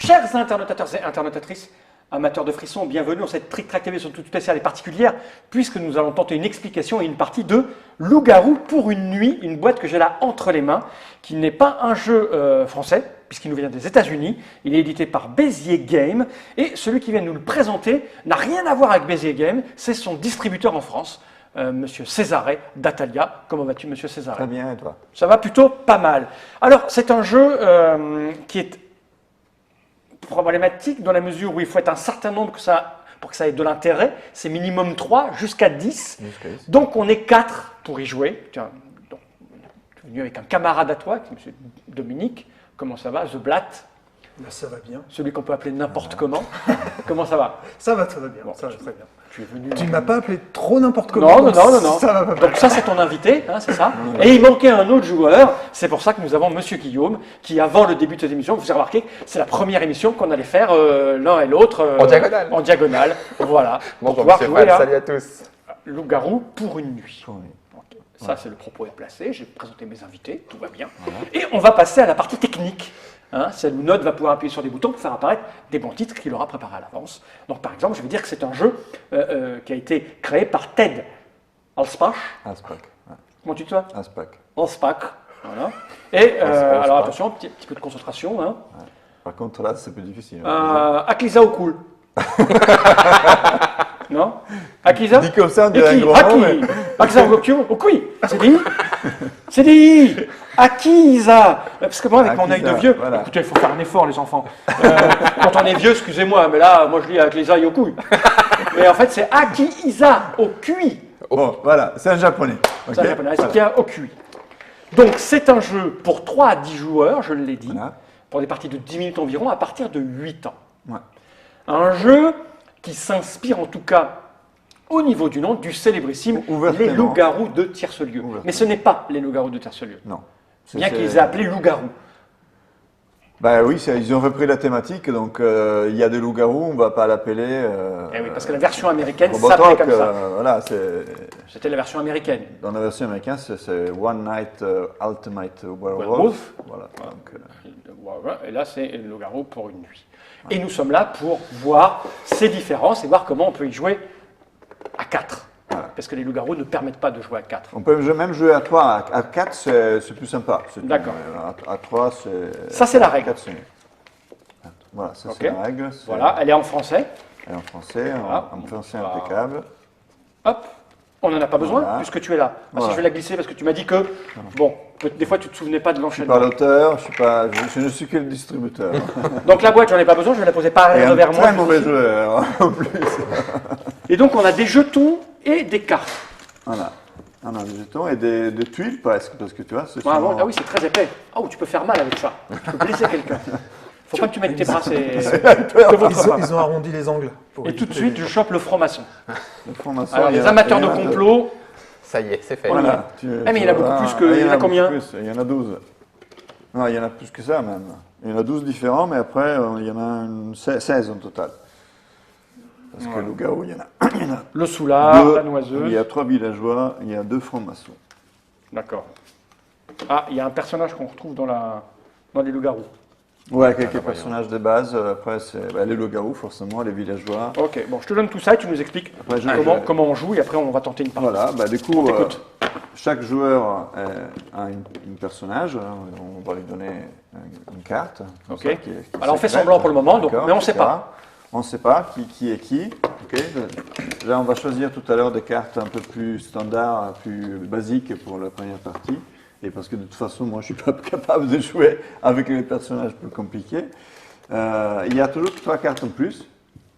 Chers internautateurs et internautatrices, amateurs de frissons, bienvenue dans cette Trick Track TV sur toute spéciale et particulière, puisque nous allons tenter une explication et une partie de Loup-garou pour une nuit, une boîte que j'ai là entre les mains, qui n'est pas un jeu français, puisqu'il nous vient des États-Unis. Il est édité par Béziers Games, et celui qui vient nous le présenter n'a rien à voir avec Béziers Games, c'est son distributeur en France. Monsieur Césaré d'Atalia. Comment vas-tu, Monsieur Césaré? Très bien, et toi? Ça va plutôt pas mal. Alors, c'est un jeu qui est problématique dans la mesure où il faut être un certain nombre pour que ça ait de l'intérêt. C'est minimum 3 jusqu'à 10. Donc, on est 4 pour y jouer. Tiens, donc, tu es venu avec un camarade à toi, qui est Monsieur Dominique. Comment ça va, The Blatt? Là, ça va bien. Celui qu'on peut appeler n'importe comment. Comment ça va? Ça va bien, Bon, ça va très bien. Tu es venu... Tu ne m'as pas appelé trop n'importe comment. Non. Ça va pas Donc ça, c'est ton invité, hein, c'est ça. Et il manquait un autre joueur. C'est pour ça que nous avons Monsieur Guillaume, qui avant le début de cette émission, vous avez remarqué, c'est la première émission qu'on allait faire l'un et l'autre en diagonale. En diagonale, voilà. Bonjour, pouvoir monsieur jouer Val, salut à tous. Loup-garou pour une nuit. Oui. Ok. Ça, c'est le propos est placé. J'ai présenté mes invités, tout va bien. Et on va passer à la partie technique. Hein, celle où Nod va pouvoir appuyer sur des boutons pour faire apparaître des bons titres qu'il aura préparés à l'avance. Donc par exemple, je vais dire que c'est un jeu qui a été créé par Ted Alspach. Aspac. Ouais. Comment tu te vois? Aspac. Alspach. Voilà. Et alors attention, petit peu de concentration. Hein. Ouais. Par contre, là, c'est plus difficile. Akliza Okul. Non? Akliza? Dit comme ça, on dirait un Aki, gros Aki. mot, mais... Akliza Okui. C'est dit Akiza. Parce que moi, avec mon œil de vieux, voilà. Écoutez, il faut faire un effort, les enfants. Quand on est vieux, excusez-moi, mais là, moi, je lis Akliza Okui. Mais en fait, c'est Akiza Okui. Bon, voilà, c'est un japonais. C'est un japonais, c'est qu'il Okui. Donc, c'est un jeu pour 3 à 10 joueurs, je l'ai dit, Voilà. pour des parties de 10 minutes environ, à partir de 8 ans. Ouais. Un jeu qui s'inspire en tout cas au niveau du nom du célébrissime Ouvertement. Les Loups-garous de Tierce-Lieu. Ouvertement. Mais ce n'est pas les Loups-garous de Tierce-Lieu. Non. Bien qu'ils aient appelé Loups-garous. Ben oui, ils ont repris la thématique, donc il y a des loups-garous, on ne va pas l'appeler... Eh oui, parce que la version américaine Robotalk, s'appelait comme ça. Voilà, C'était la version américaine. dans la version américaine, c'est One Night Ultimate Werewolf. Werewolf. Voilà. Donc, Voilà, et là, c'est le loup-garou pour une nuit. Et nous sommes là pour voir ces différences et voir comment on peut y jouer à 4. Voilà. Parce que les loups-garous ne permettent pas de jouer à 4. on peut même jouer à 3, à 4 c'est plus sympa. D'accord. À 3 c'est... Ça, c'est la règle. 4, c'est mieux. Voilà, ça Ok. c'est la règle. Voilà, elle est en français. Elle est en français, Voilà. en français Voilà. impeccable. Hop, on n'en a pas besoin Voilà. puisque tu es là. Ah, Voilà. si je vais la glisser parce que tu m'as dit que, bon, des fois tu ne te souvenais pas de Je ne suis l'enchaînement. pas l'auteur, je ne suis que le distributeur. Donc la boîte, j'en ai pas besoin, je vais la poser par Et un vers moi. très mauvais joueur en plus. Et donc on a des jetons et des cartes. Voilà. On a des jetons et des tuiles presque, parce que tu vois, ce Ah, sont- bon, ah oui, c'est très épais. Oh, tu peux faire mal avec ça. Tu peux blesser quelqu'un. Faut pas que tu mettes tes bras, c'est Ils ont arrondi les angles. pour Et tout de éviter suite, je chope le franc-maçon. le franc-maçon, Alors il y les a- amateurs il y de en a deux. complot, Ça y est, c'est fait. Voilà. mais il y en a beaucoup plus que- il y en a combien beaucoup plus. Il y en a 12. Non, il y en a plus que ça même. Il y en a 12 différents, mais après, il y en a 16 en total. Parce que loup-garou, il y en a le soulard, deux, la il y noiseuse. a 3 villageois, il y a 2 francs-maçons. D'accord. Ah, il y a un personnage qu'on retrouve dans les loups-garous. Ouais, quelques personnages de base. Après, c'est les loups-garous, forcément, les villageois. Ok, bon, je te donne tout ça et tu nous expliques Après, comment on joue et après on va tenter une partie. Voilà, du coup, On t'écoute. chaque joueur a un personnage. On va lui donner une carte. comme Ok. ça, qui est Alors on fait secrète. semblant pour le moment, donc, D'accord, mais on ne sait etc. pas. On ne sait pas qui est qui. Ok. Là, on va choisir tout à l'heure des cartes un peu plus standards, plus basiques pour la première partie. Et parce que de toute façon, moi, je ne suis pas capable de jouer avec les personnages plus compliqués. Il y a toujours 3 cartes en plus,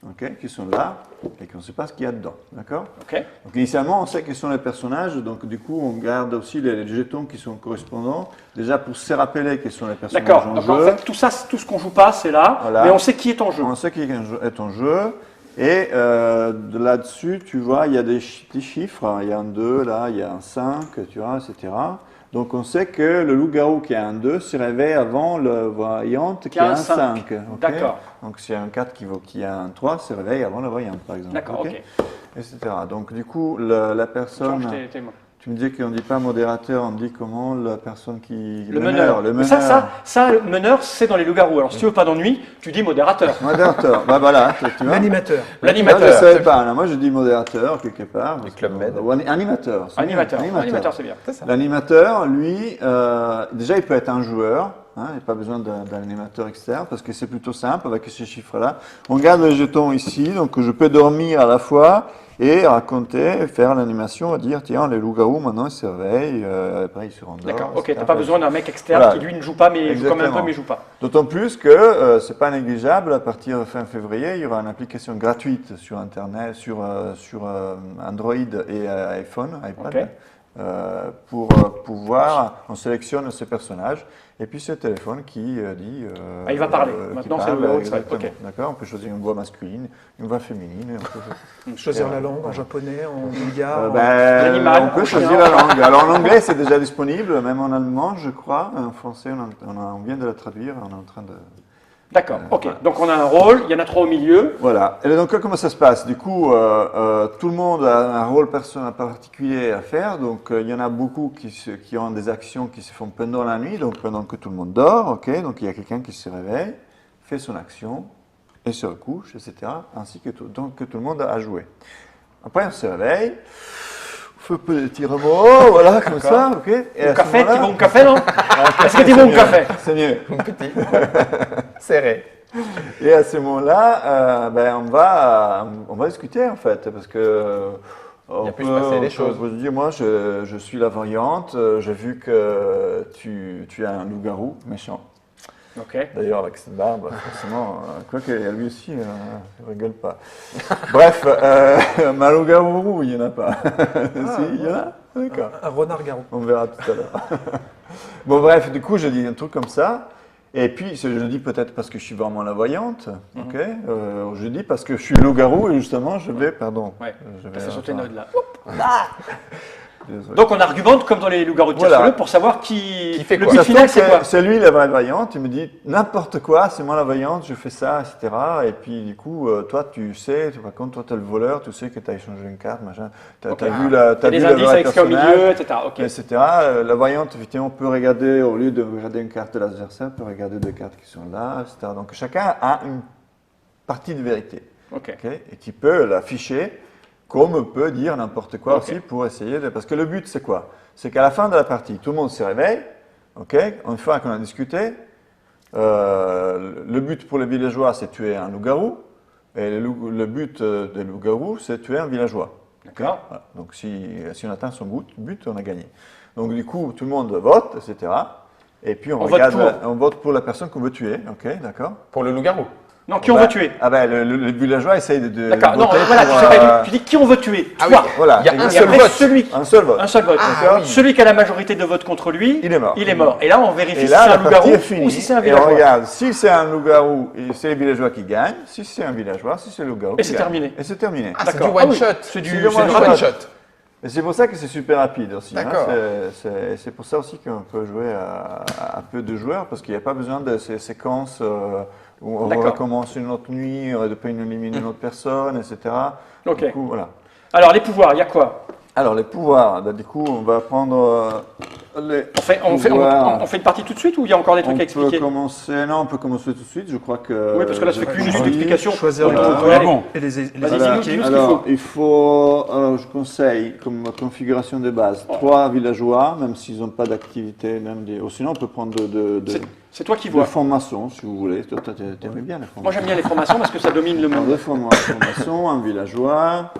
ok, qui sont là et qu'on ne sait pas ce qu'il y a dedans. D'accord? Ok. Donc initialement, on sait quels sont les personnages, donc du coup, on garde aussi les jetons qui sont correspondants, déjà pour se rappeler quels sont les personnages D'accord, en donc jeu. en fait tout ça, tout ce qu'on joue pas, c'est là, Voilà. mais on sait qui est en jeu. On sait qui est en jeu. Et de là-dessus, tu vois, il y a des petits chiffres. Il y a un 2, là, il y a un 5, tu vois, etc. Donc on sait que le loup-garou qui a un 2 se réveille avant le voyante qui a un 5. ok. D'accord. Donc s'il y a un 4 qui a un 3, se réveille avant la voyante, par exemple. D'accord, ok. Etc. Donc du coup, la personne... Change tes mains. Tu me disais qu'on ne dit pas modérateur, on dit comment la personne qui... Le meneur. Le Mais meneur. ça, le meneur, c'est dans les loups-garous. Alors, si tu veux pas d'ennui, tu dis modérateur. Modérateur, bah voilà, tu vois. L'animateur. Moi, je ne L'animateur. savais pas. Là, moi, je dis modérateur quelque part. Du Club Med. Ou animateur. c'est Animateur. bien. Animateur, c'est bien. C'est ça. L'animateur, lui, déjà, il peut être un joueur. Il n'y a pas besoin d'un animateur externe parce que c'est plutôt simple avec ces chiffres-là. On garde les jetons ici, donc je peux dormir à la fois et raconter, faire l'animation, dire tiens, les loups-garous maintenant ils se réveillent, après ils se rendorment. D'accord, ok, etc. tu n'as pas besoin d'un mec externe Voilà. qui lui ne joue pas, mais joue quand même un peu, Exactement. mais joue pas. D'autant plus que c'est pas négligeable, à partir de fin février, il y aura une application gratuite sur Internet, sur Android et iPhone, iPad, Ok. pour pouvoir, on sélectionne ces personnages, et puis c'est le téléphone qui dit... Ah, il va parler. qui Maintenant, c'est parle, le loup-garou qui exactement. s'arrête. Ok. D'accord, on peut choisir une voix masculine, une voix féminine. Choisir la langue en japonais, en bulgare. L'animal, on peut en choisir chien. la langue. Alors en anglais, c'est déjà disponible, même en allemand, je crois. En français, on vient de la traduire, on est en train de... D'accord, ok. voilà. Donc on a un rôle, il y en a 3 au milieu. Voilà. Et donc, comment ça se passe? Du coup, tout le monde a un rôle particulier à faire. Donc, il y en a beaucoup qui ont des actions qui se font pendant la nuit, donc pendant que tout le monde dort. Ok. Donc, il y a quelqu'un qui se réveille, fait son action et se recouche, etc. Ainsi que donc, que tout le monde a joué. Après, on se réveille. On fait un peu des étirements, voilà, comme ça, ok. Et Au à ce café, tu moment-là- vas au café, non Est-ce que tu c'est vas au mieux, café C'est mieux. Petit. Serré. Et à ce moment-là, on va discuter en fait, parce que Il a pu se passer des choses. On peut se dire, moi, je suis la variante, j'ai vu que tu es un loup-garou méchant. Ok. D'ailleurs, avec cette barbe, forcément, quoique lui aussi, il ne rigole pas. Bref, un loup-garou, il n'y en a pas. Si, il y en a. D'accord. Un renard-garou. On verra tout à l'heure. Bon, bref, du coup, je dis un truc comme ça. Et puis, je le dis peut-être parce que je suis vraiment la voyante. Ok. Je dis parce que je suis le loup-garou et justement, je vais. Pardon. Ouais. Je T'as vais. fait sauter attends. Nod là. Désolé. Donc on argumente comme dans les loups-garous de Voilà. Tierceleux pour savoir qui fait le quoi. but Ça final se trouve c'est que quoi. c'est lui la vraie variante. Il me dit n'importe quoi, c'est moi la variante, je fais ça, etc. Et puis, du coup, toi, tu sais, par contre, toi, tu es le voleur, tu sais que tu as échangé une carte, machin. Tu as, Ok. vu Il y a des le indices vrai avec ce qu'il y a au personnage. milieu, etc. Ok. Etc. La voyante, effectivement, peut regarder, au lieu de regarder une carte de l'adversaire, peut regarder deux cartes qui sont là, etc. Donc chacun a une partie de vérité, Ok. ok, et qui peut l'afficher, comme peut dire n'importe quoi Ok. aussi pour essayer de... Parce que le but, c'est quoi? C'est qu'à la fin de la partie, tout le monde se réveille, ok, une fois qu'on a discuté, le but pour les villageois, c'est tuer un loup-garou, et le but des loups-garous, c'est tuer un villageois. D'accord. Voilà. Donc si on atteint son but, on a gagné. Donc du coup, tout le monde vote, etc. Et puis on vote regarde, pour. on vote pour la personne qu'on veut tuer, ok, d'accord. Pour le loup-garou. Non, qui on veut tuer. Ah ben le villageois essaye de D'accord. Non, voter voilà, pour, tu sais pas, tu dis qui on veut tuer. Ah Toi. oui. voilà, Il y a un Et exactement. seul après, vote. celui, Un seul vote. un seul vote. Ah, D'accord. oui. Celui qui a la majorité de votes contre lui, Il est mort. Il est mort. Et là, on vérifie Et si là, c'est la un partie loup-garou est finie. ou si c'est un Et on villageois. regarde si c'est un loup-garou, et c'est les villageois qui gagnent. Si c'est un villageois, si c'est le loup-garou Et qui c'est gagne. terminé. Et c'est terminé. Ah, c'est du D'accord. one Ah oui. shot. C'est du C'est du c'est one du shot. rapide. shot. Et c'est pour ça que c'est super rapide aussi. Hein. D'accord. C'est pour ça aussi qu'on peut jouer à peu de joueurs, parce qu'il n'y a pas besoin de ces séquences où on D'accord. recommence une autre nuit, depuis on élimine une autre personne, etc. Ok. Du coup, voilà. Alors, les pouvoirs, il y a quoi? Alors, les pouvoirs, bah, du coup, on va prendre les pouvoirs. On fait une partie tout de suite ou il y a encore des trucs à On peut expliquer? commencer, non, on peut commencer tout de suite, je crois que... Oui, parce que là, ça fait qu'une minute compris. d'explication. Choisir Donc, les on Voilà. peut y aller. bon. Et les Vas-y, expliquer. dis-nous ce qu'il Alors, alors, je conseille, comme configuration de base, 3 villageois, même s'ils n'ont pas d'activité, ou sinon on peut prendre de C'est toi qui de vois. francs-maçons, si vous voulez. Toi, t'aimais bien les francs-maçons. Moi, j'aime bien les formations parce que ça domine le monde. Deux francs-maçons, un villageois.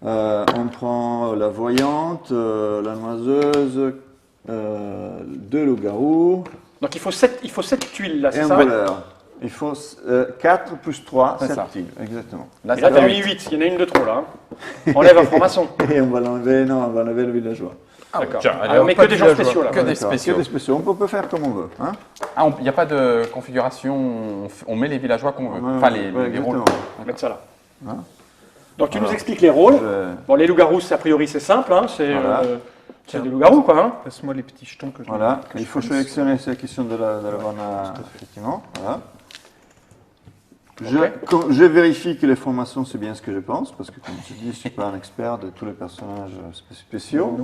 On prend la voyante, la noiseuse, 2 loups-garous Donc, il faut 7 tuiles là, et c'est un ça? voleur. Il faut 4 plus 3, C'est 7 ça. piles, exactement. Là, Et là, ça t'as fait mis 8. 8. Il y en a une de trop là. hein. Enlève un franc-maçon. Et on va l'enlever, non, on va enlever le villageois. D'accord. tiens, allez, Alors, on met pas que de des gens villageois. spéciaux là. Que des D'accord, spéciaux. Que des spéciaux. On peut faire comme on veut. Hein. Ah, il n'y a pas de configuration, on met les villageois qu'on veut. Enfin, les rôles. exactement. On va mettre ça là. Hein. Donc, tu Alors, nous expliques les rôles. Je- Bon, les loups-garous, a priori, c'est simple. Hein. C'est Voilà. des loups-garous, quoi. Hein. Passe-moi les petits jetons que je Voilà, que il je faut connaisse. sélectionner ceux qui sont de la bonne, effectivement. Voilà. Je vérifie que les formations, c'est bien ce que je pense, parce que comme tu dis, je ne suis pas un expert de tous les personnages spéciaux.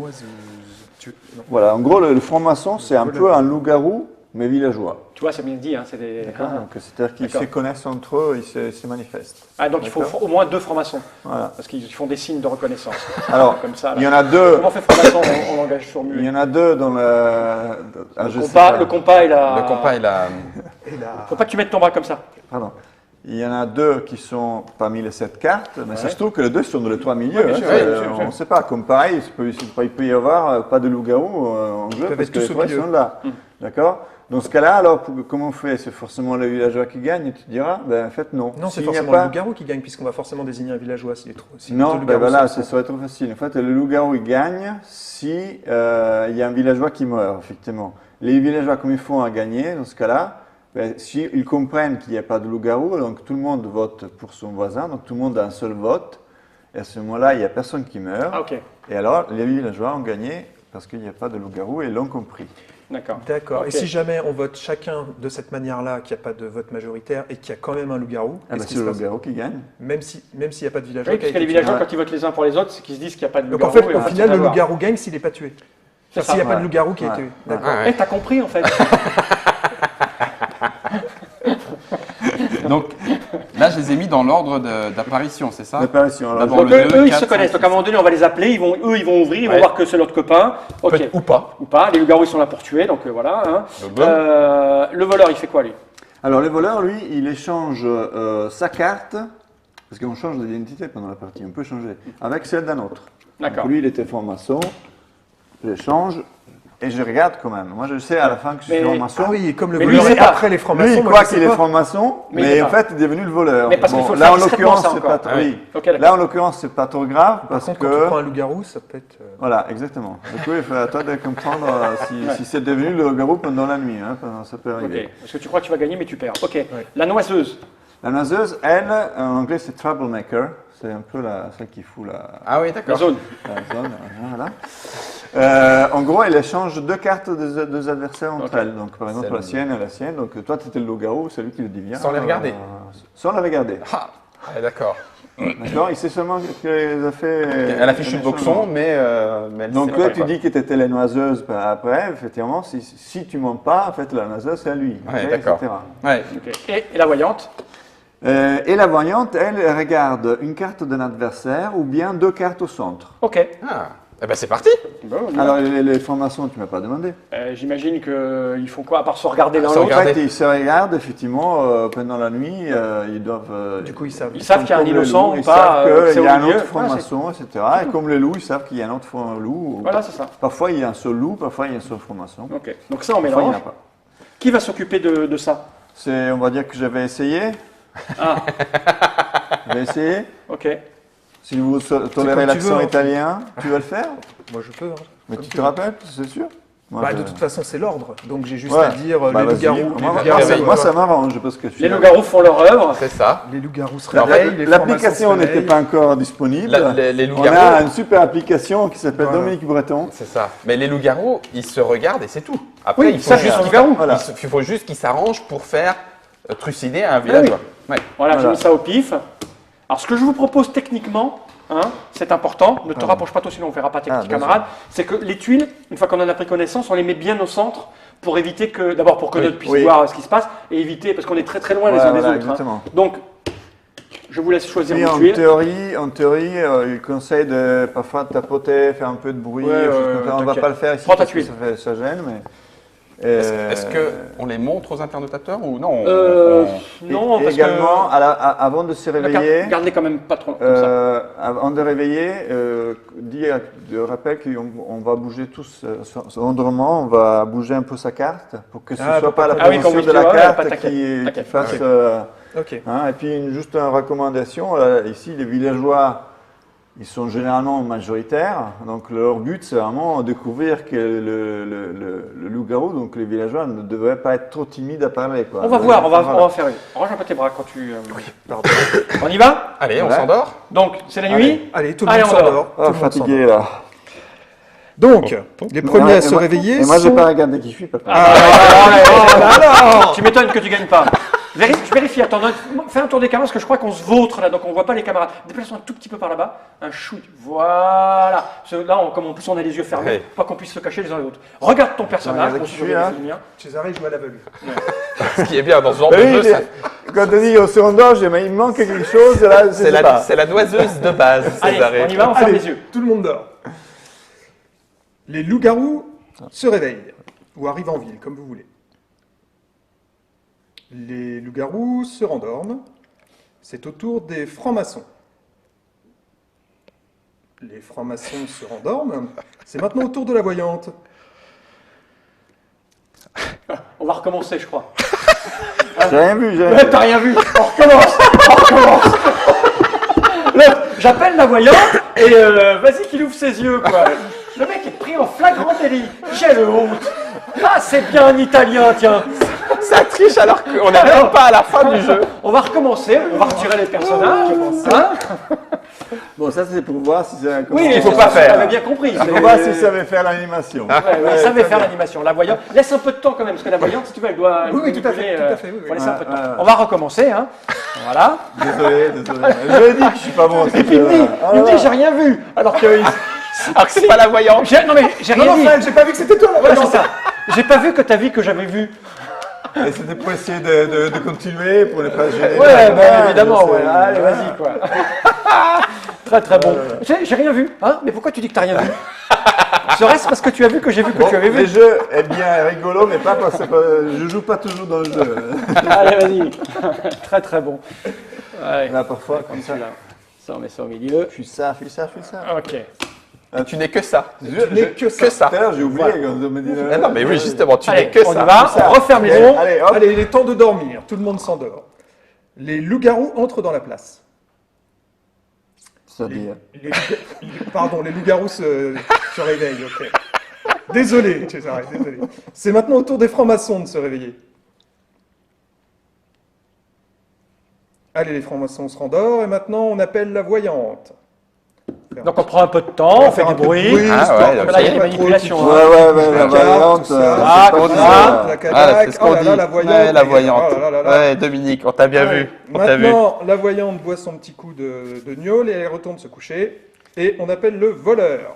Voilà, en gros, le franc-maçon, c'est un peu un loup-garou, mais villageois. Tu vois, c'est bien dit. Hein, c'est des... Donc, c'est-à-dire qu'ils se connaissent entre eux, ils se manifestent. Ah, donc il faut au moins 2 francs-maçons. Voilà. Parce qu'ils font des signes de reconnaissance. Alors, comme ça, il y en a 2. Comment on fait franc-maçon en langage sourd-muet? Il y en a 2 dans le compas et la... Le compas et la... Faut pas que tu mettes ton bras comme ça. Pardon. Il y en a 2 qui sont parmi les 7 cartes, mais ça se trouve que les 2 sont dans les 3 milieux. Ouais, On ne sait pas. Comme pareil, il peut y avoir pas de loup-garou en jeu, parce que les 3 sont là. D'accord. Dans ce cas-là, alors, comment on fait? C'est forcément le villageois qui gagne, et tu te diras, ben en fait non. Non, c'est S'il n'y a forcément pas- le loup-garou qui gagne, puisqu'on va forcément désigner un villageois s'il est trop. Si Non, le ben loup-garou voilà, sont- ça serait trop facile. En fait, le loup-garou, il gagne si il y a un villageois qui meurt, effectivement. Les villageois, comme ils font à gagner, dans ce cas-là, ben, s'ils comprennent qu'il n'y a pas de loup-garou, donc tout le monde vote pour son voisin, donc tout le monde a un seul vote, et à ce moment-là, il n'y a personne qui meurt. Ah, ok. Et alors, les villageois ont gagné parce qu'il n'y a pas de loup-garou et l'ont compris. D'accord. D'accord. Ok. Et si jamais on vote chacun de cette manière-là, qu'il n'y a pas de vote majoritaire et qu'il y a quand même un loup-garou, Ah ben, qu'est-ce qui c'est se le passe? loup-garou qui gagne. Même s'il n'y a pas de villageois Oui, qui a parce que les été tué. villageois, Ouais. quand ils votent les uns pour les autres, c'est qu'ils se disent qu'il n'y a pas de Donc en loup-garou. fait, et au on va final, le savoir. loup-garou gagne s'il n'est pas tué. C'est S'il n'y a ça. pas de loup-garou qui a Ouais. été tué. Ouais. D'accord. Ouais. Eh, t'as compris en fait. Donc, là, je les ai mis dans l'ordre d'apparition, c'est ça? L'apparition. Alors, D'abord Donc le eux, 2, ils 4, se connaissent. 5, Donc à un moment donné, on va les appeler. Ils vont ouvrir, ils vont Ouais. voir que c'est l'autre copain. Ok. Peut- ou pas. Ou pas. Les loups-garous ils sont là pour tuer. Donc voilà. Hein. Bon. Le voleur, il fait quoi lui? Alors, le voleur, lui, il échange sa carte, parce qu'on change d'identité pendant la partie, on peut changer, avec celle d'un autre. D'accord. Donc, lui, il était franc-maçon, j'échange, et je regarde quand même. Moi, je sais à la fin que je suis Mais- franc-maçon. Ah oui, et comme le Mais lui, voleur il est sait pas. après les Lui, francs-maçons, il moi, croit je sais qu'il est pas. franc-maçon, Mais il mais est en pas. fait, il est devenu le voleur. Mais parce qu'il faut le là, faire en discrètement, l'occurrence, ça, c'est encore. pas trop. Ah oui. Oui. Ok, d'accord. Là, en l'occurrence, c'est pas trop grave, Par parce contre, quand tu prends que. un loup-garou, ça peut être. Voilà, exactement. Du coup, il faut à toi de comprendre si c'est devenu le garou pendant la nuit. Hein, ça peut arriver. Ok. Parce que tu crois que tu vas gagner, mais tu perds. Ok. La noiseuse. La naseuse, elle, en anglais, c'est troublemaker. C'est un peu celle qui fout Ah oui, La d'accord. zone. la zone. Voilà. En gros, elle échange 2 cartes des adversaires entre elles. Donc, par exemple, C'est la le- sienne et la sienne. Donc, toi, tu étais le loup-garou, c'est lui qui le devient. Sans les regarder. Sans les regarder. Ah, ouais, d'accord. D'accord. Il sait seulement qu'elle a fait. Elle a fichu de boxon, mais elle Donc, sait là, pas, tu quoi. dis que tu étais la noiseuse après. Effectivement, si tu mens pas, en fait, la noiseuse, c'est à lui. Ouais, ok, d'accord. etc. Ouais. Ok. Et la voyante. Et la voyante, elle regarde une carte d'un adversaire ou bien 2 cartes au centre. Ok. Ah, eh ben c'est parti. Bon, on y va. Alors, les formations, tu ne m'as pas demandé. J'imagine qu'ils font quoi à part se regarder l'un Se l'autre? En regarder. fait, ils se regardent, effectivement, pendant la nuit, ils doivent... Du coup, ils savent. Ils savent qu'il y a un comme le innocent loup, ou ils pas. savent c'est qu'il au y a un milieu. autre Voilà, franc-maçon, etc. Et comme le loup, ils savent qu'il y a un autre loup. Voilà, c'est ça. Parfois, il y a un seul loup, parfois, il y a un seul franc-maçon. Ok. Donc ça, on Parfois, il n'y en mélange. a pas. Qui va s'occuper de ça? On va dire que j'avais essayé. Ah, J'ai essayé. ok. Si vous tolérez comme tu l'accent veux, hein. italien, tu vas le faire. Moi, je peux. Hein. Mais Comme tu tu te veux. rappelles, c'est sûr. Moi, Bah, je- de toute façon, c'est l'ordre. Donc, j'ai juste Ouais. à dire Bah, les vas-y. loups-garous. Moi, ça m'arrange parce que je suis Les loups-garous font leur œuvre. C'est ça. Les loups-garous se La- réveillent. les L'application francs-maçons se n'était réveillent. pas encore disponible. Les On loups-garous. a une super application qui s'appelle Voilà. Dominique Breton. C'est ça. Mais les loups-garous, ils se regardent et c'est tout. Après, Oui, il faut ça, juste c'est un qu'ils- loup-garou. Voilà. il faut juste qu'ils s'arrangent pour faire trucider un villageois. Ouais. Voilà, j'ai Voilà. mis ça au pif. Alors, ce que je vous propose techniquement, hein, c'est important, ne te rapproche pas toi, sinon on ne verra pas tes Ah, petits bien camarades, c'est que les tuiles, une fois qu'on en a pris connaissance, on les met bien au centre pour éviter que, d'abord pour que Oui. d'autres puissent Oui. voir ce qui se passe, et éviter, parce qu'on est très très loin les Ouais, uns des voilà, autres. hein. exactement. Donc, je vous laisse choisir Oui, vos en tuiles. théorie, il conseille de parfois tapoter, faire un peu de bruit. Ouais, des choses comme ça. On ne va t'inquiète. pas le faire ici Prends ta parce que tuile. ça gêne, mais. Est-ce qu'on les montre aux interlocuteurs ou non Non, et parce également, avant de se que... réveiller, Gardez quand même pas trop comme ça. avant de réveiller, je rappelle qu'on va bouger tous, sondrement, on va bouger un peu sa carte pour que ce ne soit pas la Ah oui, position comme de la oui, carte pas qui t'inquiète. fasse. Ah Ok. Hein, et puis juste une recommandation, ici les villageois, ils sont généralement majoritaires, donc leur but c'est vraiment découvrir que le loup-garou, donc les villageois ne devraient pas être trop timides à parler. Quoi. On va voir, on Voilà. va faire une. Range un peu tes bras quand tu... Pardon. On y va? Allez, on Ouais. s'endort. Donc, c'est la nuit. Allez, tout le Allez, monde on dort. s'endort. Oh, tout le monde fatigué s'endort. là. Donc, les premiers à Et se moi- réveiller Et moi, j'ai sont... pas regardé qui je suis, papa. Tu m'étonnes que tu gagnes pas. Je vérifie, attends, fais un tour des caméras parce que je crois qu'on se vautre là, donc on ne voit pas les camarades. Déplace-toi un tout petit peu par là-bas, un shoot, voilà. Là, comme en plus on a les yeux fermés, Ouais. pas qu'on puisse se cacher les uns les autres. Regarde ton personnage, Regarde bon, qui si je suis, je hein. vais le mien. Cesare joue à l'aveugle. Ce qui est bien dans ce genre Ben de oui, jeu, ça- quand on dit au second je dis, mais il me manque quelque chose, là, je c'est sais la, pas. c'est la noiseuse de base. Allez, César. on y va, on ferme Allez, les yeux. tout le monde dort. Les loups-garous se réveillent, ou arrivent en ville, comme vous voulez. Les loups-garous se rendorment. C'est au tour des francs-maçons. Les francs-maçons se rendorment. C'est maintenant au tour de la voyante. On va recommencer, je crois. J'ai rien vu, j'ai rien Ouais, vu. t'as rien vu. On recommence. Là, j'appelle la voyante et vas-y qu'il ouvre ses yeux, quoi. Le mec est pris en flagrant délit. J'ai le honte. Ah, c'est bien un Italien, tiens. Ça triche alors qu'on n'est même pas à la fin du jeu. On va recommencer, on va retirer les personnages. Hein Bon, ça c'est pour voir si ça. oui, qu'il faut c'est pas ça, faire. On avait bien compris. Pour voir si ça va faire l'animation. Ouais, ouais, il savait faire l'animation. La voyante, laisse un peu de temps quand même, parce que la voyante, si tu veux, elle doit Oui, oui, tout à manipuler, fait, tout à fait, oui, oui. faut laisser un peu de temps. Ouais, ouais. On va recommencer, hein. Voilà. Désolé. Je l'ai dit que je suis pas bon. Et puis il me dit, j'ai rien vu. Alors que Alors que c'est pas la voyante. non mais j'ai Non, rien non, dit. Fred, j'ai pas vu que c'était toi la Voilà, voyante. c'est ça. J'ai pas vu que t'as vu que j'avais vu. Et c'était pour essayer de continuer, pour ne pas gêner. Ouais, les bah, gens, évidemment, je ouais. sais. Allez, vas-y, quoi. Très, très bon. J'ai rien vu, hein. Mais pourquoi tu dis que t'as rien vu? Serait-ce parce que tu as vu que j'ai vu que Bon, tu avais le vu? jeu est bien rigolo, mais pas parce que je joue pas toujours dans le jeu. Allez, vas-y. Très, très bon. Allez. Là, parfois, comme ça. Celui-là. Ça, on met ça au milieu. Je suis ça. Ok. Tu n'es que ça. Je n'ai que ça. Que ça. Tout à l'heure, j'ai oublié quand on me dit. Ah non, mais oui, justement, tu Allez, n'es que on ça. y va. ça. On referme les yeux. Allez, hop. Allez, il est temps de dormir. Tout le monde s'endort. Les loups-garous entrent dans la place. C'est-à-dire. Pardon, les loups-garous se réveillent, ok. Désolé, Cesare, désolé. C'est maintenant au tour des francs-maçons de se réveiller. Allez, les francs-maçons se rendorment et maintenant on appelle la voyante. Donc on prend un peu de temps, on fait du bruit. Ah, histoire ouais, que ok. Là, il y a des pas trop manipulations. qui- hein. Ouais, la variante. tout ça. Ah, c'est comme pas ça. ça. La Ah, Cadillac, c'est ce oh qu'on là dit. là, la voyante. Ouais, la les gars, voyante. oh là là là. Ouais, Dominique, on t'a bien vu. On t'a vu. Maintenant, la voyante boit son petit coup de gnôle et elle retourne se coucher. Et on appelle le voleur.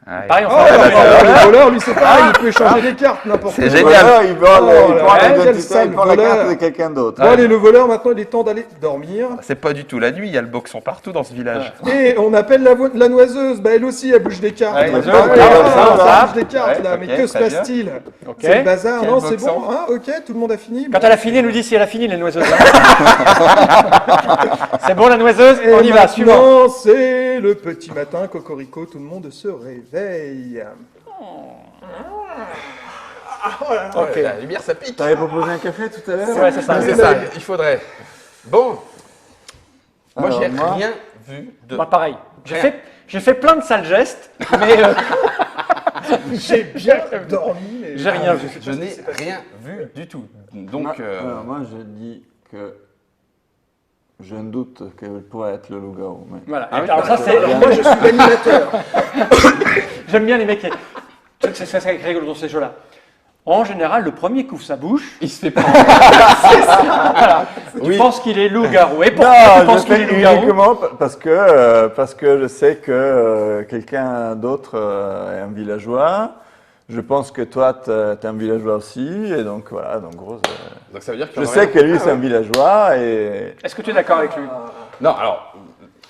Ouais. Pareil, on Oh, fait un peu de temps. le voleur, lui, c'est pareil, il peut échanger les cartes n'importe C'est où. génial. Voilà, il vole, Oh il là prend là, quel l'identité, sale il prend la voleur. carte de quelqu'un d'autre. Bon, allez, le voleur, maintenant, il est temps d'aller dormir. C'est pas du tout la nuit, il y a le boxon partout dans ce village. Et on appelle la noiseuse. Bah, elle aussi, elle bouge des cartes. Ouais, Ouais, noiseuse, ouais, ça, ça ça. bouge des cartes, Ouais, là. ok, Mais que se très bien. passe-t-il? Ok. C'est le bazar. Quel Non, c'est boxon. bon. Hein, ok, tout le monde a fini. Quand elle a fini, elle nous dit si elle a fini les noiseuses. C'est bon la noiseuse, Et on y va, suivant. maintenant, c'est le petit matin, cocorico, tout le monde se réveille. Ok. La lumière, ça pique. T'avais proposé un café tout à l'heure Ouais, c'est ça. C'est ça, il faudrait. Bon. Moi, Alors, j'ai moi- rien vu de. Moi pareil. Rien. J'ai fait plein de sales gestes, mais J'ai bien dormi, mais j'ai rien vu. Je n'ai rien vu du tout. Donc, Alors, moi, je dis que j'ai un doute qu'elle pourrait être le loup-garou. Mais... Voilà. Ah oui, Alors ça c'est. moi, je suis l'animateur. J'aime bien les mecs. C'est ça qui est rigolo dans ces jeux-là. En général, le premier qui ouvre sa bouche, il se fait prendre. tu Oui. penses qu'il est loup-garou. Et pourquoi tu Non, penses je qu'il est fais loup-garou? uniquement parce que je sais que quelqu'un d'autre est un villageois. Je pense que toi, tu es un villageois aussi. Et donc, voilà. Donc, gros, Donc, ça veut dire que je sais que lui, c'est un villageois. Et Est-ce que tu es d'accord avec lui? Non, alors,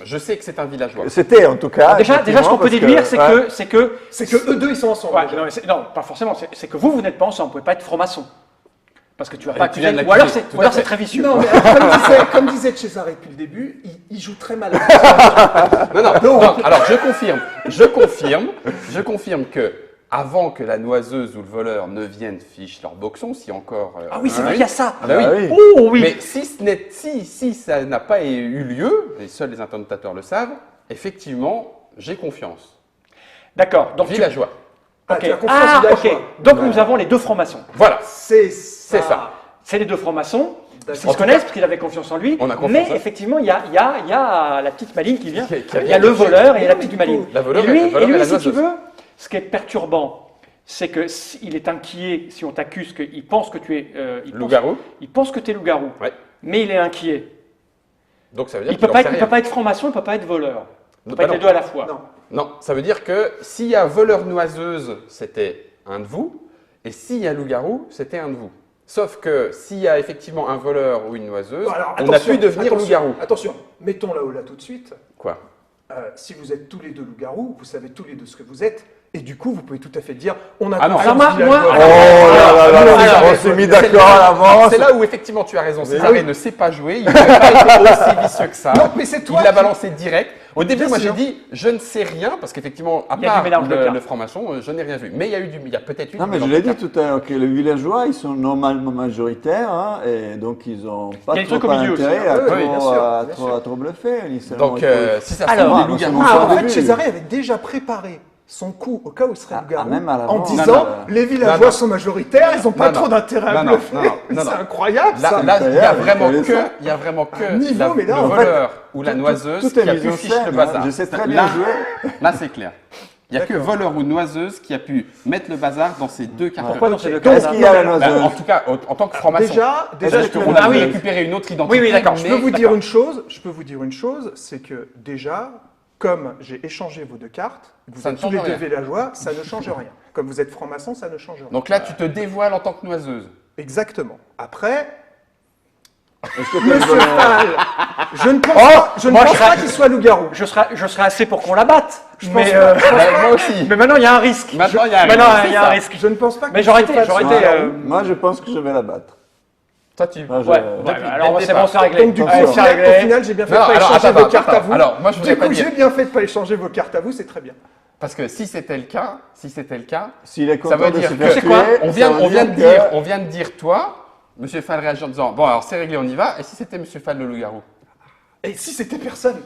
je sais que c'est un villageois. c'était en tout cas. Déjà, ce qu'on peut déduire, c'est ouais. que C'est que eux deux, ils sont ensemble. Ouais, non, pas forcément. C'est que vous n'êtes pas ensemble. Vous pouvez pas être franc-maçon. Parce que tu vas pas tu viens de accuser. Ou alors l'accuser, c'est, tout à fait. très vicieux. Non, mais comme disait Cesare depuis le début, il joue très mal. Non, alors je confirme que avant que la noiseuse ou le voleur ne viennent fiche leur boxon, si encore. Ah oui, c'est vrai, il y a ça. Ah bah oui. Ah oui. Oh oui. Mais si ça n'a pas eu lieu, et seuls les intentateurs le savent, effectivement, j'ai confiance. D'accord. Donc Villageois. Ah, Ok. tu as confiance Ah, villageois. ok. Donc nous avons les deux francs-maçons. Voilà. C'est ça. C'est les deux francs-maçons. D'accord. Ils se connaissent parce qu'il avait confiance en lui. On a confiance, mais hein. effectivement, il y a la petite Maline qui vient. Qui a Il y a le bien voleur et la mais petite du Maline. coup, la voleur et lui, et la si tu noiseuse. veux, ce qui est perturbant, c'est que il est inquiet si on t'accuse qu'il pense que tu es Loup-garou. Il pense que tu es loup-garou, Ouais. mais il est inquiet. Donc ça veut dire Il qu'il peut pas en être, sait il rien. peut pas être franc-maçon, il peut pas être voleur. Il peut pas être non. les deux à la fois. Non. Non, ça veut dire que s'il y a voleur-noiseuse, c'était un de vous, et s'il y a loup-garou, c'était un de vous. Sauf que s'il y a effectivement un voleur ou une noiseuse, Alors, on a pu devenir attention, loup-garou. Attention, mettons là-haut là tout de suite. Quoi? Si vous êtes tous les deux loups-garous, vous savez tous les deux ce que vous êtes, et du coup, vous pouvez tout à fait dire on a Ah non, confiance alors moi- villageois. moi- Oh là là là, alors, on s'est mis C'est d'accord là- à l'avance. C'est là où effectivement tu as raison. Mais Césarée oui. ne sait pas jouer, il n'a pas été aussi vicieux que ça. Non, mais c'est toi Il l'a qui- balancé direct. Au début, Bien moi j'ai sûr. dit je ne sais rien parce qu'effectivement, à Il y a du part mélange de cartes. le franc-maçon, je n'ai rien vu. Mais il y a peut-être eu Non, du mais je mélange l'ai de dit cartes. tout à l'heure que les villageois, ils sont normalement majoritaires, hein, et donc ils n'ont pas Il y a des trop trucs au milieu aussi, intérêt hein. à, Oui, trop, bien sûr, à, bien trop, sûr. à trop bluffer. Initialement, Donc il faut- si ça se Alors, trouve, les moi, ça loups-garous. m'en Ah, au en fait, début. Césarée avait déjà préparé son coup au cas où il serait loup-garou, même à en l'avance. disant Non, les villageois Non, sont majoritaires, ils n'ont pas Non, trop d'intérêt à non, bluffer. non, non, non, C'est non. incroyable Là, ça. là, il y a incroyable, vraiment il fallait ça. il y a vraiment que Un niveau, mais là, le en fait, voleur ou la Tout- noiseuse tout est qui a mis pu en ficher scène, le bazar. hein. Je sais très Là- bien jouer. Là, c'est clair. Il n'y a que voleur ou noiseuse qui a pu mettre le bazar dans ces deux cartes. Pourquoi dans ces deux Donc, cas Est-ce qu'il y a la noiseuse En tout cas, en tant que franc-maçon. Déjà, Est-ce que je peux on vous a On a dire- récupéré une autre identité. Oui, oui, d'accord. Je peux vous dire d'accord. une chose. Je peux vous dire une chose, c'est que déjà, comme j'ai échangé vos deux cartes, vous Ça êtes ne tous les change deux rien. villageois, ça ne change rien. Comme vous êtes franc-maçon, ça ne change rien. Donc là, tu te dévoiles en tant que noiseuse. Exactement. Après, Est-ce que Monsieur t'as- Fall, je ne pense moi, je pas serais- qu'il soit loup-garou. Je serais assez pour qu'on la batte. Je mais, pense Moi aussi. mais maintenant, il y a un risque. Maintenant, il y a un Maintenant, risque, il y c'est a un ça. risque. Je ne pense pas que Mais j'aurais Monsieur été- Fall j'aurais soit été, loup-garou. Moi, je pense que je vais la battre. Toi, tu. Moi, je- Ouais, Depuis- alors dès c'est le bon, départ. c'est réglé. Donc du coup, Ouais, au c'est final, réglé. au final, j'ai bien fait Non, de pas alors, échanger attends, vos cartes à vous. alors, moi, je voudrais Du pas coup, dire. j'ai bien fait de pas échanger vos cartes à vous, c'est très bien. Parce que si c'était le cas, S'il est ça content veut de dire se que. faire Tu sais quoi tuer, On ça vient, veut on vient de que- dire, on vient de dire toi, Monsieur Fall réagit en disant bon alors c'est réglé, on y va. Et si c'était Monsieur Fall le loup-garou? Et si c'était personne?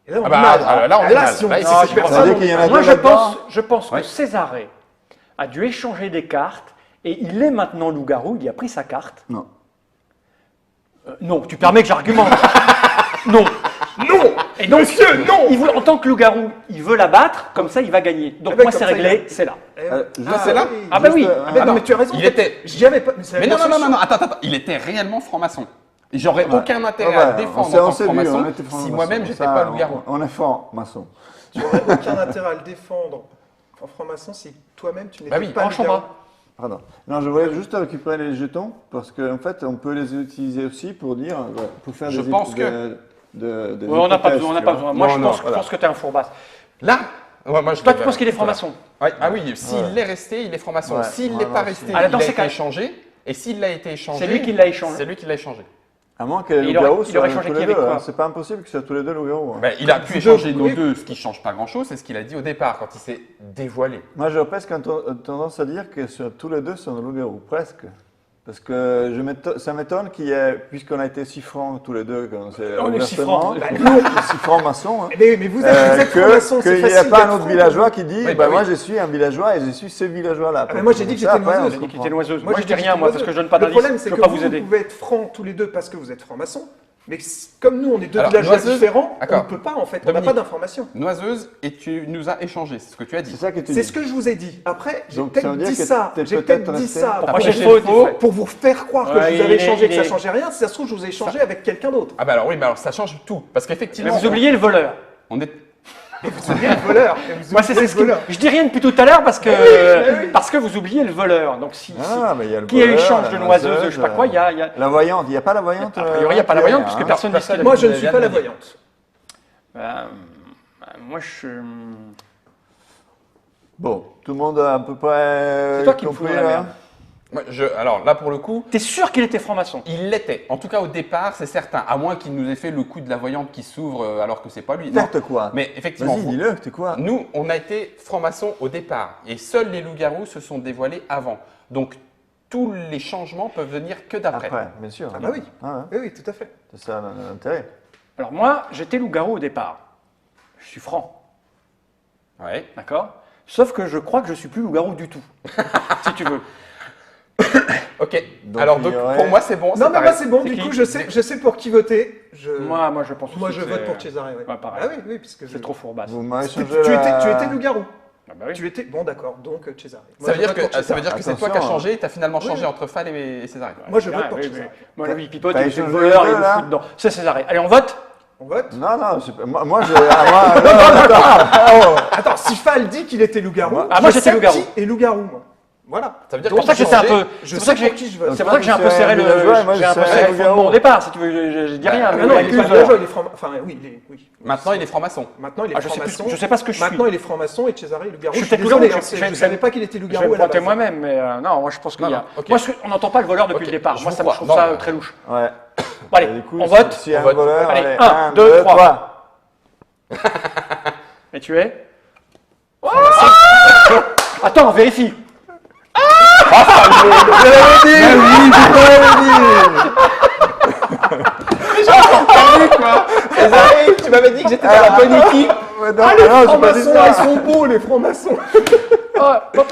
Et là, on Ah est bah, mal. là, on est mal. si on Là, si il c'est faut- personne, Ça veut dire qu'il y en a Moi, deux je là-dedans. pense Ouais. que Césaré a dû échanger des cartes et il est maintenant loup-garou. Il a pris sa carte. Non. Non, tu permets que j'argumente. Non. non. Et donc, Monsieur, non. il veut, en tant que loup-garou, il veut la battre, comme ça il va gagner. Donc Ah ben, moi comme c'est ça, réglé, il a- c'est là. c'est là Ah bah oui. Juste, Ah ben non, mais tu as raison. Il en fait, était- J'y avais pas. c'est la Mais non, meilleure non, non, solution. non, attends, il était réellement franc-maçon. Et j'aurais Ouais. aucun intérêt Ouais, à défendre en tant que franc-maçon si moi-même j'étais pas loup-garou. On est fort, maçon. Tu n'aurais aucun intérêt à le défendre en franc-maçon si toi-même tu n'étais Bah oui, pas franchement. loup-garou. Pardon. Non, je voulais juste récupérer les jetons parce qu'en fait, on peut les utiliser aussi pour dire, pour faire Je des pense des Ouais, on n'a pas hypothèses, besoin, on n'a tu pas vois. besoin. Moi Non, je non, pense, voilà. que tu es un fourbasse. Là, ouais, moi je Toi l'ai- tu penses qu'il est voilà. franc-maçon. Ouais, ah oui, s'il est resté, il est franc-maçon. Ouais, S'il ouais, n'est pas non, resté, c'est- Alors, dans il a ces été cas- échangé. Et s'il a été échangé, C'est lui qui l'a échangé. C'est lui qui l'a échangé. À moins que les Il aurait- loups-garous il aurait soient changé tous qui les avec deux. quoi Hein. C'est pas impossible qu'ils soient tous les deux loups-garous. Hein. Ben, il a pu Vous échanger deux, nos oui. deux, ce qui ne change pas grand-chose, c'est ce qu'il a dit au départ quand il s'est dévoilé. Moi, j'aurais presque tendance à dire que tous les deux sont des loups-garous, presque. Parce que ça m'étonne qu'il y ait, puisqu'on a été si francs tous les deux, quand c'est On est si ouvertement, francs. si francs-maçons, hein, Mais vous êtes franc-maçon, c'est qu'il n'y a facile pas un d'être autre franc. villageois qui dit Oui, bah, bah moi oui. je suis un villageois et je suis ce villageois-là. Ah, mais moi, j'ai dit que Ça, j'étais après, on noiseuse. se J'ai dit qu'il comprend. était noiseuse. Moi, Moi, j'ai je dis dit rien, que moi, j'étais parce que je donne pas Le problème, d'indice. c'est Je que peux pas vous aider. pouvez être francs tous les deux parce que vous êtes francs-maçons. Mais comme nous, on est deux Alors, villageois noiseuse, différents, on d'accord. ne peut pas, en fait. On n'a Dominique. pas d'informations. Noiseuse, et tu nous as échangé, c'est ce que tu as dit. C'est ça que tu C'est dis. ce que je vous ai dit. Après, j'ai Donc, ça peut-être veut dire dit que ça. t'es J'ai peut-être peut-être dit resté- ça. La pour- prochaine c'est fois, faux. tu fais. Pour vous faire croire que Ouais, je vous avais il est- échangé, que il ça est- changeait rien. Si ça se trouve, je vous ai échangé avec quelqu'un d'autre. Ah bah alors oui, mais alors ça change tout. Parce Mais qu'effectivement, vous oubliez le voleur. on est... Vous oubliez le voleur. Et vous Moi, oubliez c'est le ce que voleur. je dis rien depuis tout à l'heure parce que oui. parce que vous oubliez le voleur. Donc si Ah, mais il y a le qui a eu voleur, échange la de noiseuse, je sais pas quoi, il y a La voyante, il n'y a pas la voyante. a priori il n'y a pas la voyante puisque hein. personne ne sait. Moi, je ne suis vient pas de la le dire. voyante. Moi je Bon, tout le monde a à peu près C'est toi qui me compris fous dans la là. merde. Moi, alors là pour le coup, T'es sûr qu'il était franc-maçon? il l'était. En tout cas au départ, c'est certain. À moins qu'il nous ait fait le coup de la voyante qui s'ouvre alors que c'est pas lui. Non. N'importe quoi. Mais effectivement, Vas-y, dis-le, t'es quoi nous, on a été francs-maçons au départ. Et seuls les loups-garous se sont dévoilés avant. Donc tous les changements peuvent venir que d'après. Après, bien sûr. Ah bah oui. Ah, ouais. Oui, oui, tout à fait. C'est ça l'intérêt. Alors moi, j'étais loup-garou au départ. Je suis franc, Ouais. d'accord? Sauf que je crois que je suis plus loup-garou du tout, si tu veux. Ok. Donc, alors il donc, y aurait- pour moi c'est bon. Non, c'est mais pareil. moi, c'est bon. C'est Du qui coup, je sais pour qui voter. Moi je pense. Moi, aussi je que vote c'est- pour Cesare. Ouais. Ouais, pareil. Ah oui, oui, puisque C'est trop fourbasse. Vous m'avez Tu changé étais loup-garou. Ah bah oui. Tu étais bon, d'accord. Donc Cesare. Ça veut dire que c'est toi qui as Attention, changé et tu as finalement changé Oui. entre Fall et César. Moi, je vote Ah, pour oui, Cesare. oui. Moi, lui, il pipote, T'as il fait le échangé voleur, les il deux, me là fout dedans. C'est César. Allez, on vote. On vote. Non, c'est pas- moi, j'ai. Attends. Attends, si Fall dit qu'il était loup-garou, Ah, moi, je j'étais sais loup-garou. qui est loup-garou, moi. Voilà. Ça veut dire C'est pour ça que j'étais un peu. Je C'est pour sais ça que pour j'ai. qui je vote. C'est pour ça que j'ai un peu serré le. J'ai un peu serré le fondement au départ. Si tu veux, je dis rien. Ah Mais non, il il y a est plus pas de- villageois, il est franc. Enfin, oui, oui. Maintenant, il est franc-maçon. Maintenant, il est Ah, je sais plus. franc-maçon. Je sais pas ce que je suis. Maintenant, il est franc-maçon et Cesare est loup-garou. Je suis suis peut-être désolé, loup-garou, je ne savais pas qu'il était Je vais loup-garou me à la pointer base. moi-même, mais non, moi je pense qu'il y Non, a. non, ok. Moi, on n'entend pas le voleur depuis Ok, le départ. je Moi, vous je crois. trouve Non, ça mais- très louche. Ouais. Bon, allez, Du coup, on vote. S'il y a On un vote. voleur, Allez, allez, 1, 2, 3. Et tu es Attends, on vérifie. César, tu m'avais dit que j'étais dans la bonne équipe. Ouais, non, Ah, les non, j'ai pas dit francs-maçons, ils ça. sont beaux, les francs-maçons.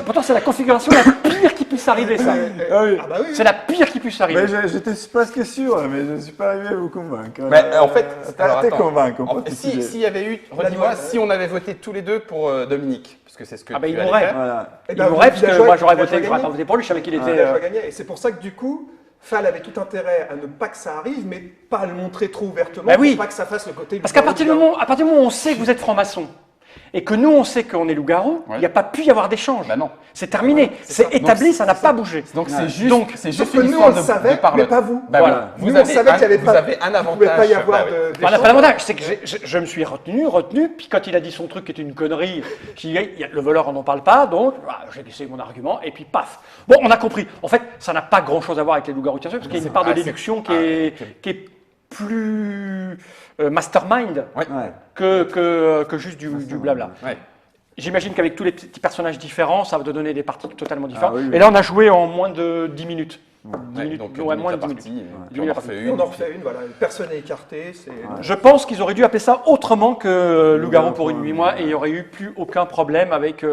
Pourtant, c'est la configuration la pire qui puisse arriver, ça. Ah oui. Ah bah oui. C'est la pire qui puisse Mais arriver. j'étais presque sûr, mais je ne suis pas arrivé à vous convaincre. Mais en fait, alors, t'es attends. convaincre. en En fait, particulier. s'il y avait eu, redis-moi, si on avait voté tous les deux pour Dominique, parce que c'est ce que Ah bah, tu il allais mourrait. faire. Voilà. Eh Il ben, mourrait, parce que villageois- moi, j'aurais villageois voté. J'aurais pas gagné. voté pour lui, je savais qu'il était. Villageois gagné. Et c'est pour ça que du coup, Fall avait tout intérêt à ne pas que ça arrive, mais pas le montrer trop ouvertement, Bah oui. pour pas que ça fasse le côté. Parce qu'à loup-garou, partir du moment où on sait que vous êtes franc-maçon, et que nous on sait qu'on est loup-garou, il Ouais. n'y a pas pu y avoir d'échange. Bah non. C'est terminé, c'est ça. établi, Donc, ça n'a pas bougé. Donc c'est Ouais. juste, Donc, c'est Sauf juste que une nous, histoire on le savait, de parole. mais pas vous. Bah Voilà. oui. Nous, on savait qu'il y avait vous pas- avez un Il ne avantage. pouvait pas y avoir Bah oui. de. Voilà, d'échange. pas l'avantage, c'est que je me suis retenu, puis quand il a dit son truc qui était une connerie, j'ai dit, le voleur on n'en parle pas, donc voilà, j'ai laissé mon argument, et puis paf. Bon, on a compris. En fait, ça n'a pas grand-chose à voir avec les loups-garous tierceux, parce qu'il y a une part de Ah, c'est- déduction ah, qui est plus mastermind Ouais. Ouais. que juste du blabla. Ouais. J'imagine qu'avec tous les petits personnages différents, ça va te donner des parties totalement différentes. Ah oui, oui. Et là, on a joué en moins de 10 minutes. 10 Ouais, minutes, donc ouais, moins de 10 la minutes. partie, Ouais. puis on en refait Et une. on en refait une, voilà. Personne n'est écarté. C'est. Je pense qu'ils auraient dû appeler ça autrement que Loup-garou pour une pour nuit, une moi, nuit, et il n'y aurait eu plus aucun problème avec Ouais.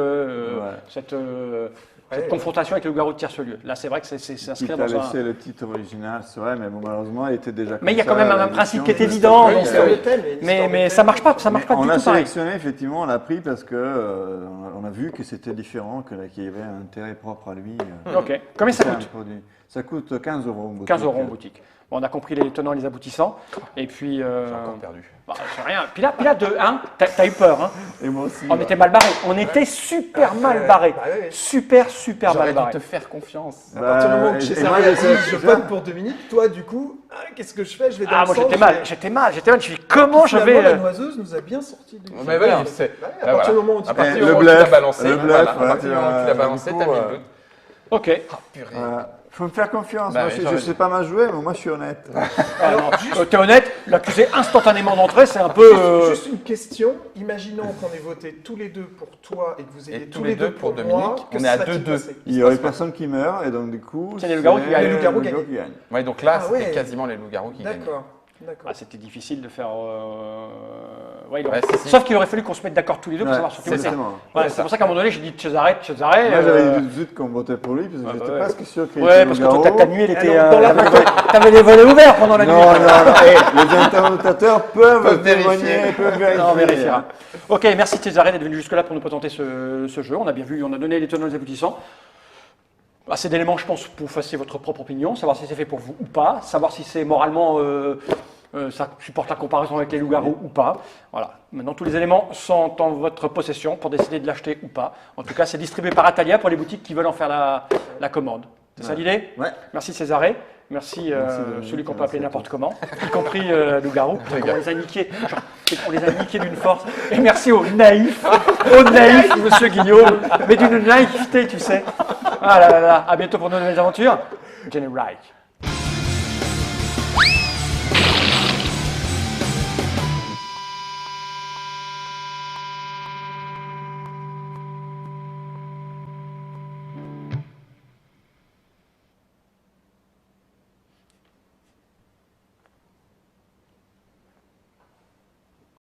cette Ouais. confrontation avec le Loup-garou de Tiercelieu. Là, c'est vrai que c'est Qui inscrit t'a dans un... laissé le titre original, c'est vrai, mais bon, malheureusement, il était déjà. Mais il y a comme quand même ça à un principe qui est l'édition. évident. Oui, donc, l'histoire de thème, et l'histoire mais de ça thème. marche pas du On tout a pareil. sélectionné, effectivement, on l'a pris parce que on a vu que c'était différent, qu'il y avait un intérêt propre à lui. Ok. Combien ça C'est un coûte produit. Ça coûte 15 euros en boutique. 15 euros en boutique. Bon, on a compris les tenants et les aboutissants. Et puis... J'ai encore perdu. bah, c'est rien. Puis là de 1, t'as eu peur. Hein. Et moi aussi. On était mal barrés. On était super mal barrés. Bah ouais. Super mal J'aurais dû barrés. te faire confiance. À partir du moment où et César moi, a dit j'essaie- je vote pour Dominique, toi du coup, qu'est-ce que je fais? Je vais dans Ah, le moi sens, j'étais je mal. vais- J'étais mal. Je me suis dit, comment je Finalement, vais... la noiseuse nous a bien sorti du. Mais oui, c'est. Ouais, à bah partir voilà. du moment où on dit À partir Eh, du le moment où tu l'as bluff, balancé, le bluff, voilà, à ouais, partir du moment où tu l'as balancé, du coup, t'as mis le doute. Ok. Ah, purée. Faut me faire confiance. Bah moi, oui, je j'aurais sais pas mal jouer, mais moi, je suis honnête. Alors, T'es honnête, l'accuser instantanément d'entrée, c'est un peu... juste une question. Imaginons qu'on ait voté tous les deux pour toi et que vous ayez Et tous les deux pour Dominique, moi. on que est à serait-il 2-2. passé Il y aurait personne qui meurt, et donc, du coup. C'est les loups-garous qui gagnent. Les loups-garous qui gagnent. gagnent. Ouais, donc là, Ah c'était ouais. quasiment les loups-garous qui gagnent. D'accord. D'accord. Ah, c'était difficile de faire... Ouais, il Ouais, aurait- si. Sauf qu'il aurait fallu qu'on se mette d'accord tous les deux pour Ouais, savoir sur qui voter. exactement. Voilà, c'est pour ça qu'à un moment donné, j'ai dit Cesare. Moi, j'avais dit tout de suite qu'on votait pour lui, parce que j'étais ouais. presque sûr qu'il Ouais, était parce que loup-garou. toi, ta nuit, elle était... Alors, dans la- T'avais les volets ouverts pendant la nuit. Non, non, non. Les interlocuteurs peuvent Peuvent témoigner, vérifier. peuvent vérifier. Non, on vérifiera. Ok, merci Cesare d'être venu jusque-là pour nous présenter ce jeu. On a bien vu, on a donné les tenants et les aboutissants. Assez d'éléments, je pense, pour vous fassiez votre propre opinion, savoir si c'est fait pour vous ou pas, savoir si c'est moralement, ça supporte la comparaison avec les loups-garous ou pas. Voilà. Maintenant, tous les éléments sont en votre possession pour décider de l'acheter ou pas. En tout cas, c'est distribué par Atalia pour les boutiques qui veulent en faire la commande. C'est ça l'idée? Ouais. Merci Cesare. Merci, Dominique, celui qu'on peut merci appeler à n'importe comment, y compris loup-garou. On les a niqués, genre, on les a niqués d'une force. Et merci au naïf, monsieur Guignot, mais d'une naïveté, tu sais. Ah là là là, à bientôt pour de nouvelles aventures. Jenny Wright.